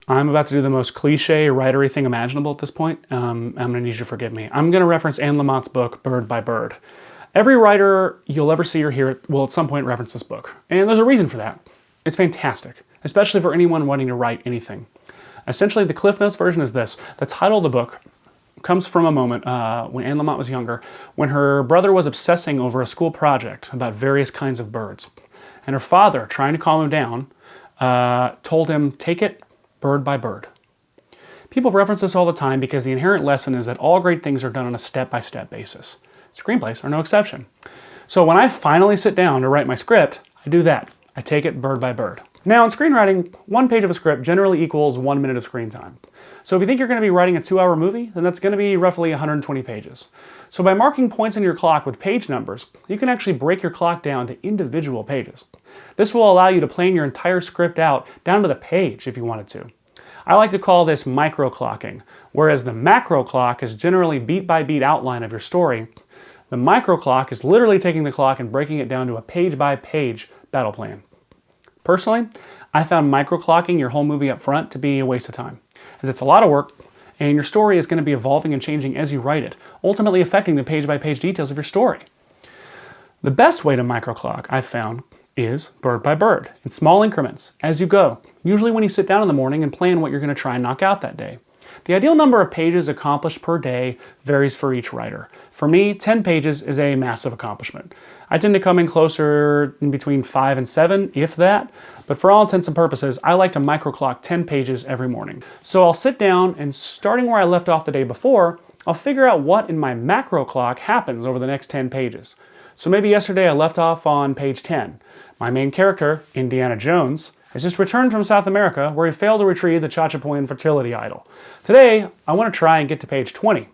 I'm about to do the most cliche writery thing imaginable at this point. I'm gonna need you to forgive me. I'm gonna reference Anne Lamott's book, Bird by Bird. Every writer you'll ever see or hear will at some point reference this book. And there's a reason for that. It's fantastic, especially for anyone wanting to write anything. Essentially, the Cliff Notes version is this. The title of the book comes from a moment when Anne Lamott was younger, when her brother was obsessing over a school project about various kinds of birds. And her father, trying to calm him down, told him, take it bird by bird. People reference this all the time because the inherent lesson is that all great things are done on a step-by-step basis. Screenplays are no exception. So when I finally sit down to write my script, I do that. I take it bird by bird. Now in screenwriting, 1 page of a script generally equals 1 minute of screen time. So if you think you're going to be writing a 2-hour movie, then that's going to be roughly 120 pages. So by marking points on your clock with page numbers, you can actually break your clock down to individual pages. This will allow you to plan your entire script out down to the page if you wanted to. I like to call this micro-clocking, whereas the macro clock is generally beat-by-beat outline of your story. The micro clock is literally taking the clock and breaking it down to a page-by-page battle plan. Personally, I found micro-clocking your whole movie up front to be a waste of time, as it's a lot of work, and your story is going to be evolving and changing as you write it, ultimately affecting the page-by-page details of your story. The best way to micro-clock, I've found, is bird by bird, in small increments, as you go, usually when you sit down in the morning and plan what you're going to try and knock out that day. The ideal number of pages accomplished per day varies for each writer. For me, 10 pages is a massive accomplishment. I tend to come in closer in between 5 and 7, if that, but for all intents and purposes, I like to micro-clock 10 pages every morning. So I'll sit down and starting where I left off the day before, I'll figure out what in my macro clock happens over the next 10 pages. So maybe yesterday I left off on page 10. My main character, Indiana Jones, has just returned from South America where he failed to retrieve the Chachapoyan fertility idol. Today, I want to try and get to page 20,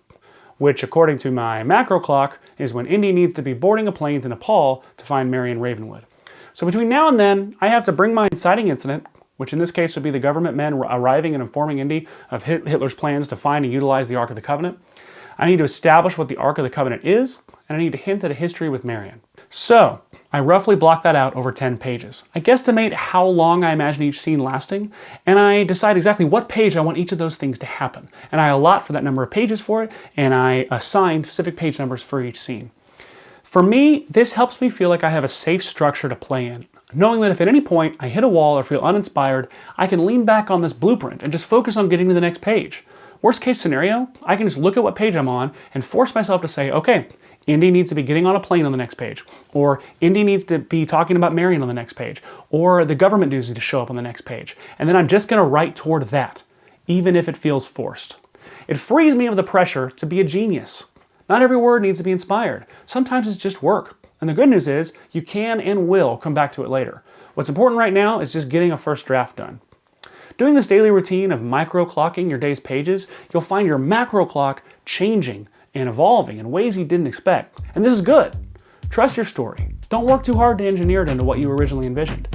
which according to my macro clock is when Indy needs to be boarding a plane to Nepal to find Marion Ravenwood. So between now and then, I have to bring my inciting incident, which in this case would be the government men arriving and informing Indy of Hitler's plans to find and utilize the Ark of the Covenant. I need to establish what the Ark of the Covenant is, and I need to hint at a history with Marion. So, I roughly block that out over 10 pages. I guesstimate how long I imagine each scene lasting, and I decide exactly what page I want each of those things to happen. And I allot for that number of pages for it, and I assign specific page numbers for each scene. For me, this helps me feel like I have a safe structure to play in, knowing that if at any point I hit a wall or feel uninspired, I can lean back on this blueprint and just focus on getting to the next page. Worst case scenario, I can just look at what page I'm on and force myself to say, okay, Indy needs to be getting on a plane on the next page, or Indy needs to be talking about Marion on the next page, or the government news needs to show up on the next page. And then I'm just going to write toward that, even if it feels forced. It frees me of the pressure to be a genius. Not every word needs to be inspired. Sometimes it's just work. And the good news is you can and will come back to it later. What's important right now is just getting a first draft done. Doing this daily routine of micro-clocking your day's pages, you'll find your macro clock changing and evolving in ways you didn't expect. And this is good. Trust your story. Don't work too hard to engineer it into what you originally envisioned.